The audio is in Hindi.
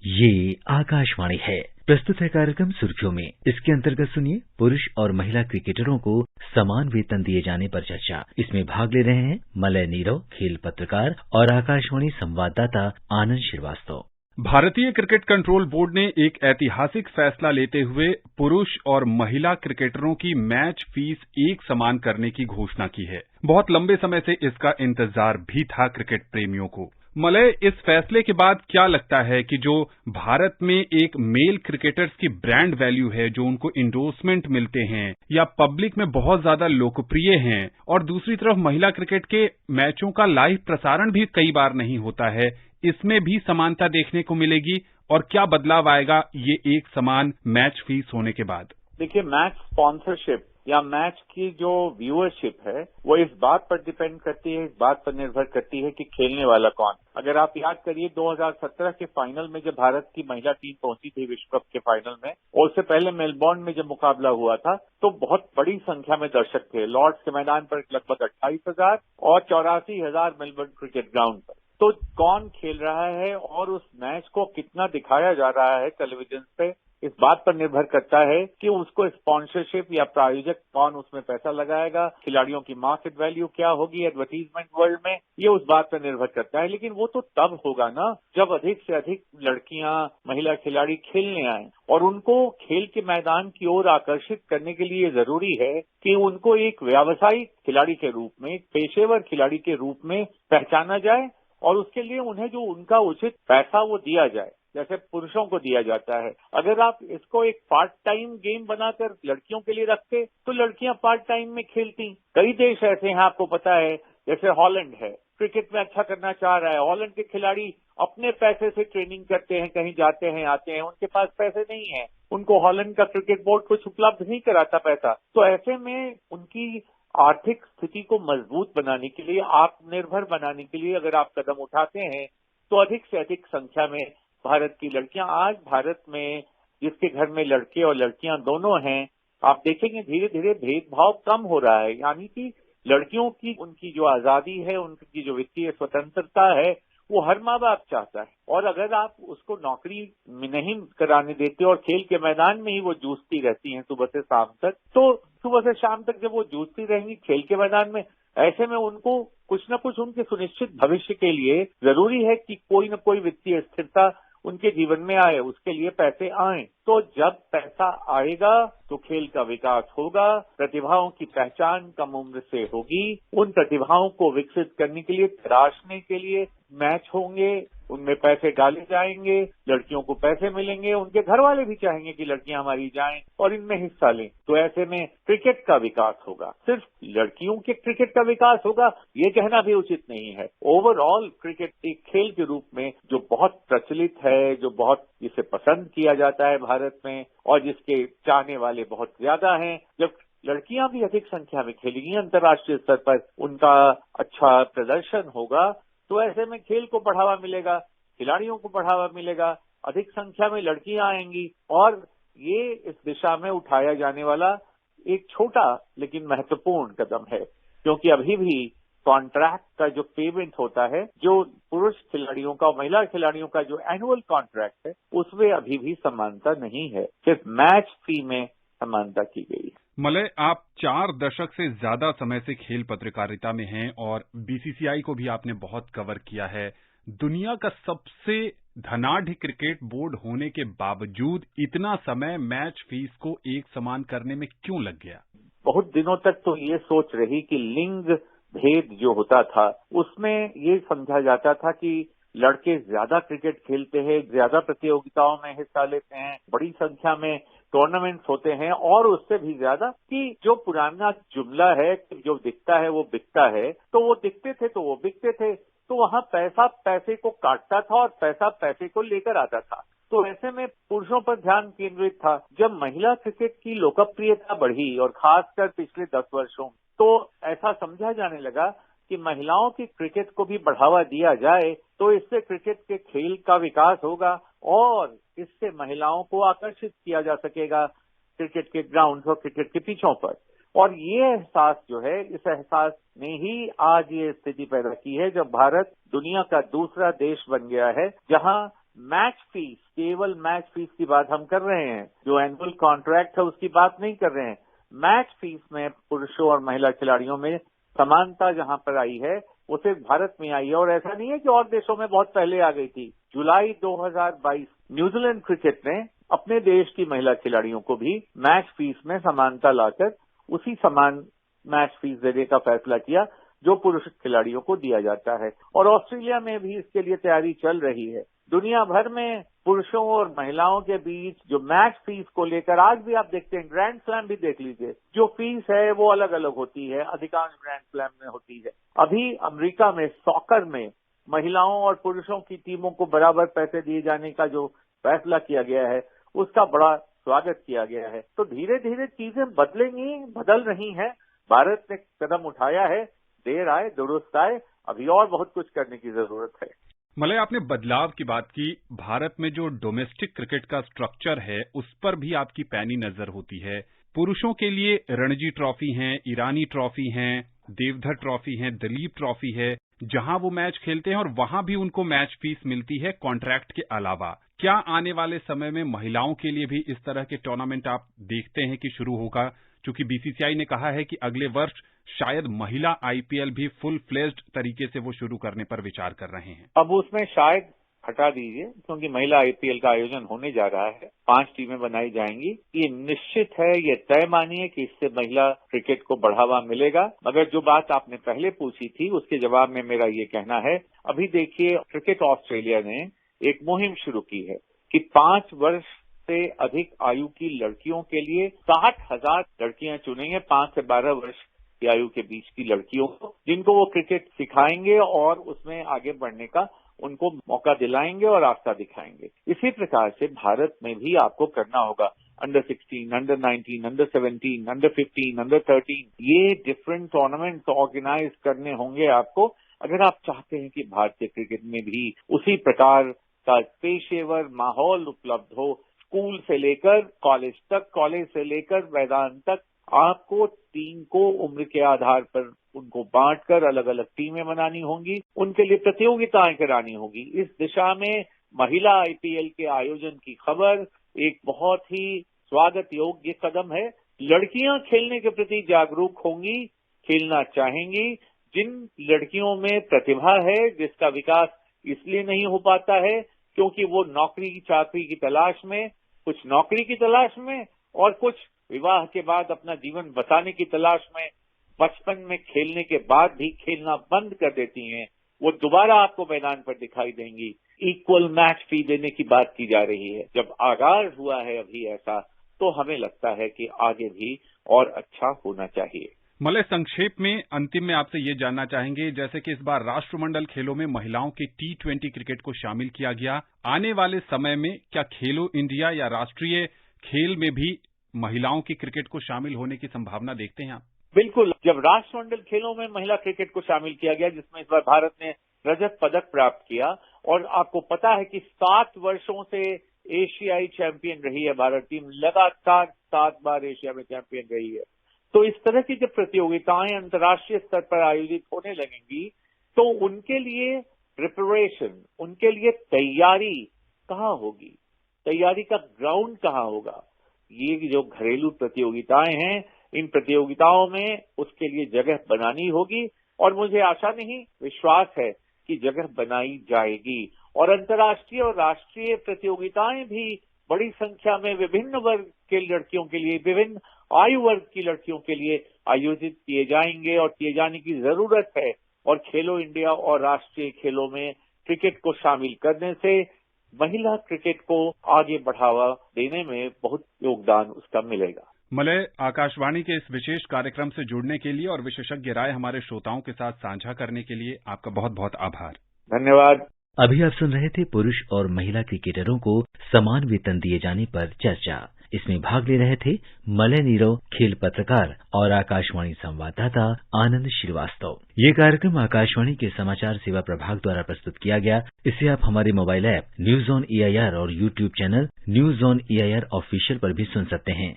ये आकाशवाणी है। प्रस्तुत है कार्यक्रम सुर्खियों में। इसके अंतर्गत सुनिए पुरुष और महिला क्रिकेटरों को समान वेतन दिए जाने पर चर्चा। इसमें भाग ले रहे हैं मलय नीरव, खेल पत्रकार और आकाशवाणी संवाददाता आनंद श्रीवास्तव। भारतीय क्रिकेट कंट्रोल बोर्ड ने एक ऐतिहासिक फैसला लेते हुए पुरुष और महिला क्रिकेटरों की मैच फीस एक समान करने की घोषणा की है। बहुत लंबे समय से इसका इंतजार भी था क्रिकेट प्रेमियों को। मलय, इस फैसले के बाद क्या लगता है कि जो भारत में एक मेल क्रिकेटर्स की ब्रांड वैल्यू है, जो उनको इंडोर्समेंट मिलते हैं या पब्लिक में बहुत ज्यादा लोकप्रिय हैं, और दूसरी तरफ महिला क्रिकेट के मैचों का लाइव प्रसारण भी कई बार नहीं होता है, इसमें भी समानता देखने को मिलेगी और क्या बदलाव आएगा ये एक समान मैच फीस होने के बाद? देखिए, मैच स्पॉन्सरशिप या मैच की जो व्यूअरशिप है वो इस बात पर डिपेंड करती है, इस बात पर निर्भर करती है कि खेलने वाला कौन। अगर आप याद करिए 2017 के फाइनल में जब भारत की महिला टीम पहुंची थी विश्व कप के फाइनल में, और उससे पहले मेलबोर्न में जब मुकाबला हुआ था तो बहुत बड़ी संख्या में दर्शक थे। लॉर्ड्स के मैदान पर लगभग 28,000 और 84,000 मेलबोर्न क्रिकेट ग्राउंड पर। तो कौन खेल रहा है और उस मैच को कितना दिखाया जा रहा है टेलीविजन पे, इस बात पर निर्भर करता है कि उसको स्पॉन्सरशिप या प्रायोजक कौन उसमें पैसा लगाएगा, खिलाड़ियों की मार्केट वैल्यू क्या होगी एडवर्टीजमेंट वर्ल्ड में, ये उस बात पर निर्भर करता है। लेकिन वो तो तब होगा ना जब अधिक से अधिक लड़कियां, महिला खिलाड़ी खेलने आए, और उनको खेल के मैदान की ओर आकर्षित करने के लिए जरूरी है कि उनको एक व्यावसायिक खिलाड़ी के रूप में, एक पेशेवर खिलाड़ी के रूप में पहचाना जाए, और उसके लिए उन्हें जो उनका उचित पैसा वो दिया जाए, जैसे पुरुषों को दिया जाता है। अगर आप इसको एक पार्ट टाइम गेम बनाकर लड़कियों के लिए रखते तो लड़कियां पार्ट टाइम में खेलती। कई देश ऐसे हैं, आपको पता है, जैसे हॉलैंड है, क्रिकेट में अच्छा करना चाह रहा है। हॉलैंड के खिलाड़ी अपने पैसे से ट्रेनिंग करते हैं, कहीं जाते हैं आते हैं, उनके पास पैसे नहीं है, उनको हॉलैंड का क्रिकेट बोर्ड कुछ उपलब्ध नहीं कराता पैसा। तो ऐसे में उनकी आर्थिक स्थिति को मजबूत बनाने के लिए, आत्मनिर्भर बनाने के लिए अगर आप कदम उठाते हैं तो अधिक से अधिक संख्या में भारत की लड़कियां, आज भारत में जिसके घर में लड़के और लड़कियां दोनों हैं, आप देखेंगे धीरे धीरे भेदभाव कम हो रहा है। यानी कि लड़कियों की उनकी जो आजादी है, उनकी जो वित्तीय स्वतंत्रता है, वो हर माँ बाप चाहता है। और अगर आप उसको नौकरी में नहीं कराने देते और खेल के मैदान में ही वो जूझती रहती हैं सुबह से शाम तक, तो सुबह से शाम तक जब वो जूझती रहेंगी खेल के मैदान में, ऐसे में उनको कुछ न कुछ उनके सुनिश्चित भविष्य के लिए जरूरी है कि कोई न कोई वित्तीय स्थिरता उनके जीवन में आए, उसके लिए पैसे आए। तो जब पैसा आएगा तो खेल का विकास होगा, प्रतिभाओं की पहचान कम उम्र से होगी, उन प्रतिभाओं को विकसित करने के लिए, तराशने के लिए मैच होंगे, उनमें पैसे डाले जाएंगे, लड़कियों को पैसे मिलेंगे, उनके घर वाले भी चाहेंगे कि लड़कियां हमारी जाएं और इनमें हिस्सा लें। तो ऐसे में क्रिकेट का विकास होगा। सिर्फ लड़कियों के क्रिकेट का विकास होगा ये कहना भी उचित नहीं है। ओवरऑल क्रिकेट एक खेल के रूप में जो बहुत प्रचलित है, जो बहुत जिसे पसंद किया जाता है भारत में, और जिसके चाहने वाले बहुत ज्यादा हैं, जब लड़कियां भी अधिक संख्या में खेलेंगी, अंतर्राष्ट्रीय स्तर पर उनका अच्छा प्रदर्शन होगा, तो ऐसे में खेल को बढ़ावा मिलेगा, खिलाड़ियों को बढ़ावा मिलेगा, अधिक संख्या में लड़कियां आएंगी, और ये इस दिशा में उठाया जाने वाला एक छोटा लेकिन महत्वपूर्ण कदम है। क्योंकि अभी भी कॉन्ट्रैक्ट का जो पेमेंट होता है, जो पुरुष खिलाड़ियों का और महिला खिलाड़ियों का जो एनुअल कॉन्ट्रैक्ट है, उसमें अभी भी समानता नहीं है, सिर्फ मैच फी में समानता की गई है। मलय, आप 4 दशक से ज्यादा समय से खेल पत्रकारिता में हैं और बीसीसीआई को भी आपने बहुत कवर किया है। दुनिया का सबसे धनाढ्य क्रिकेट बोर्ड होने के बावजूद इतना समय मैच फीस को एक समान करने में क्यों लग गया? बहुत दिनों तक तो ये सोच रही कि लिंग भेद जो होता था उसमें ये समझा जाता था कि लड़के ज्यादा क्रिकेट खेलते हैं, ज्यादा प्रतियोगिताओं में हिस्सा लेते हैं, बड़ी संख्या में टूर्नामेंट्स होते हैं, और उससे भी ज्यादा कि जो पुराना जुमला है कि जो दिखता है वो बिकता है, तो वो दिखते थे तो वो बिकते थे। तो वहां पैसा पैसे को काटता था और पैसा पैसे को लेकर आता था। तो ऐसे में पुरुषों पर ध्यान केंद्रित था। जब महिला क्रिकेट की लोकप्रियता बढ़ी, और खासकर पिछले 10 वर्षों, तो ऐसा समझा जाने लगा कि महिलाओं की क्रिकेट को भी बढ़ावा दिया जाए तो इससे क्रिकेट के खेल का विकास होगा और इससे महिलाओं को आकर्षित किया जा सकेगा क्रिकेट के ग्राउंड और क्रिकेट के पिचों पर। और ये एहसास जो है, इस एहसास ने ही आज ये स्थिति पैदा की है जब भारत दुनिया का दूसरा देश बन गया है जहां मैच फीस, केवल मैच फीस की बात हम कर रहे हैं, जो एनुअल कॉन्ट्रैक्ट है उसकी बात नहीं कर रहे हैं। मैच फीस में पुरुषों और महिला खिलाड़ियों में समानता जहां पर आई है वो सिर्फ भारत में आई है, और ऐसा नहीं है कि और देशों में बहुत पहले आ गई थी। जुलाई 2022 न्यूजीलैंड क्रिकेट ने अपने देश की महिला खिलाड़ियों को भी मैच फीस में समानता लाकर उसी समान मैच फीस देने का फैसला किया जो पुरुष खिलाड़ियों को दिया जाता है, और ऑस्ट्रेलिया में भी इसके लिए तैयारी चल रही है। दुनिया भर में पुरुषों और महिलाओं के बीच जो मैच फीस को लेकर आज भी आप देखते हैं, ग्रैंड स्लैम भी देख लीजिए, जो फीस है वो अलग अलग होती है, अधिकांश ग्रैंड स्लैम में होती है। अभी अमेरिका में सॉकर में महिलाओं और पुरुषों की टीमों को बराबर पैसे दिए जाने का जो फैसला किया गया है उसका बड़ा स्वागत किया गया है। तो धीरे धीरे चीजें बदलेंगी, बदल रही हैं। भारत ने कदम उठाया है, देर आए दुरुस्त आए, अभी और बहुत कुछ करने की जरूरत है। मलय, आपने बदलाव की बात की। भारत में जो डोमेस्टिक क्रिकेट का स्ट्रक्चर है उस पर भी आपकी पैनी नजर होती है। पुरुषों के लिए रणजी ट्रॉफी है, ईरानी ट्रॉफी है, देवधर ट्रॉफी है, दिलीप ट्रॉफी है, जहां वो मैच खेलते हैं और वहां भी उनको मैच फीस मिलती है कॉन्ट्रैक्ट के अलावा। क्या आने वाले समय में महिलाओं के लिए भी इस तरह के टूर्नामेंट आप देखते हैं कि शुरू होगा? चूंकि बीसीसीआई ने कहा है कि अगले वर्ष शायद महिला आईपीएल भी फुल फ्लेज्ड तरीके से वो शुरू करने पर विचार कर रहे हैं। अब उसमें शायद हटा दीजिए, क्योंकि महिला आईपीएल का आयोजन होने जा रहा है, 5 टीमें बनाई जाएंगी। ये निश्चित है, ये तय मानिए कि इससे महिला क्रिकेट को बढ़ावा मिलेगा। मगर जो बात आपने पहले पूछी थी उसके जवाब में मेरा ये कहना है, अभी देखिए क्रिकेट ऑस्ट्रेलिया ने एक मुहिम शुरू की है कि 5 वर्ष से अधिक आयु की लड़कियों के लिए 60,000 लड़कियां चुनेंगे, 5 से 12 वर्ष की आयु के बीच की लड़कियों को, जिनको वो क्रिकेट सिखाएंगे और उसमें आगे बढ़ने का उनको मौका दिलाएंगे और रास्ता दिखाएंगे। इसी प्रकार से भारत में भी आपको करना होगा। Under 16, under 19, under 17, under 15, under 13, ये डिफरेंट टूर्नामेंट ऑर्गेनाइज करने होंगे आपको, अगर आप चाहते हैं कि भारतीय क्रिकेट में भी उसी प्रकार का पेशेवर माहौल उपलब्ध हो। स्कूल से लेकर कॉलेज तक, कॉलेज से लेकर मैदान तक, आपको टीम को उम्र के आधार पर उनको बांटकर अलग अलग टीमें बनानी होंगी, उनके लिए प्रतियोगिताएं करानी होगी। इस दिशा में महिला आईपीएल के आयोजन की खबर एक बहुत ही स्वागत योग्य कदम है। लड़कियां खेलने के प्रति जागरूक होंगी, खेलना चाहेंगी। जिन लड़कियों में प्रतिभा है, जिसका विकास इसलिए नहीं हो पाता है क्योंकि वो नौकरी की चाकरी की तलाश में, कुछ नौकरी की तलाश में और कुछ विवाह के बाद अपना जीवन बसाने की तलाश में बचपन में खेलने के बाद भी खेलना बंद कर देती हैं, वो दोबारा आपको मैदान पर दिखाई देंगी। इक्वल मैच फी देने की बात की जा रही है। जब आगाज हुआ है अभी ऐसा, तो हमें लगता है कि आगे भी और अच्छा होना चाहिए। मलय, संक्षेप में अंतिम में आपसे ये जानना चाहेंगे, जैसे कि इस बार राष्ट्रमंडल खेलों में महिलाओं के T20 क्रिकेट को शामिल किया गया, आने वाले समय में क्या खेलो इंडिया या राष्ट्रीय खेल में भी महिलाओं की क्रिकेट को शामिल होने की संभावना देखते हैं आप? बिल्कुल। जब राष्ट्रमंडल खेलों में महिला क्रिकेट को शामिल किया गया, जिसमें इस बार भारत ने रजत पदक प्राप्त किया, और आपको पता है कि 7 वर्षों से एशियाई चैंपियन रही है भारत टीम, लगातार 7 बार एशिया में चैंपियन रही है। तो इस तरह की जब प्रतियोगिताएं अंतर्राष्ट्रीय स्तर पर आयोजित होने लगेंगी, तो उनके लिए प्रिपरेशन, उनके लिए तैयारी कहाँ होगी, तैयारी का ग्राउंड कहाँ होगा? ये जो घरेलू प्रतियोगिताएं हैं, इन प्रतियोगिताओं में उसके लिए जगह बनानी होगी, और मुझे आशा नहीं, विश्वास है कि जगह बनाई जाएगी। और अंतर्राष्ट्रीय और राष्ट्रीय प्रतियोगिताएं भी बड़ी संख्या में विभिन्न वर्ग के लड़कियों के लिए, विभिन्न आयु वर्ग की लड़कियों के लिए आयोजित किए जाएंगे और किए जाने की जरूरत है। और खेलो इंडिया और राष्ट्रीय खेलों में क्रिकेट को शामिल करने से महिला क्रिकेट को आगे बढ़ावा देने में बहुत योगदान उसका मिलेगा। मलय, आकाशवाणी के इस विशेष कार्यक्रम से जुड़ने के लिए और विशेषज्ञ राय हमारे श्रोताओं के साथ साझा करने के लिए आपका बहुत बहुत आभार। धन्यवाद। अभी आप सुन रहे थे पुरुष और महिला क्रिकेटरों को समान वेतन दिए जाने पर चर्चा। इसमें भाग ले रहे थे मलय नीरव, खेल पत्रकार और आकाशवाणी संवाददाता आनंद श्रीवास्तव। ये कार्यक्रम आकाशवाणी के समाचार सेवा प्रभाग द्वारा प्रस्तुत किया गया। इसे आप हमारे mobile app news on AIR और YouTube channel news on AIR official पर भी सुन सकते हैं।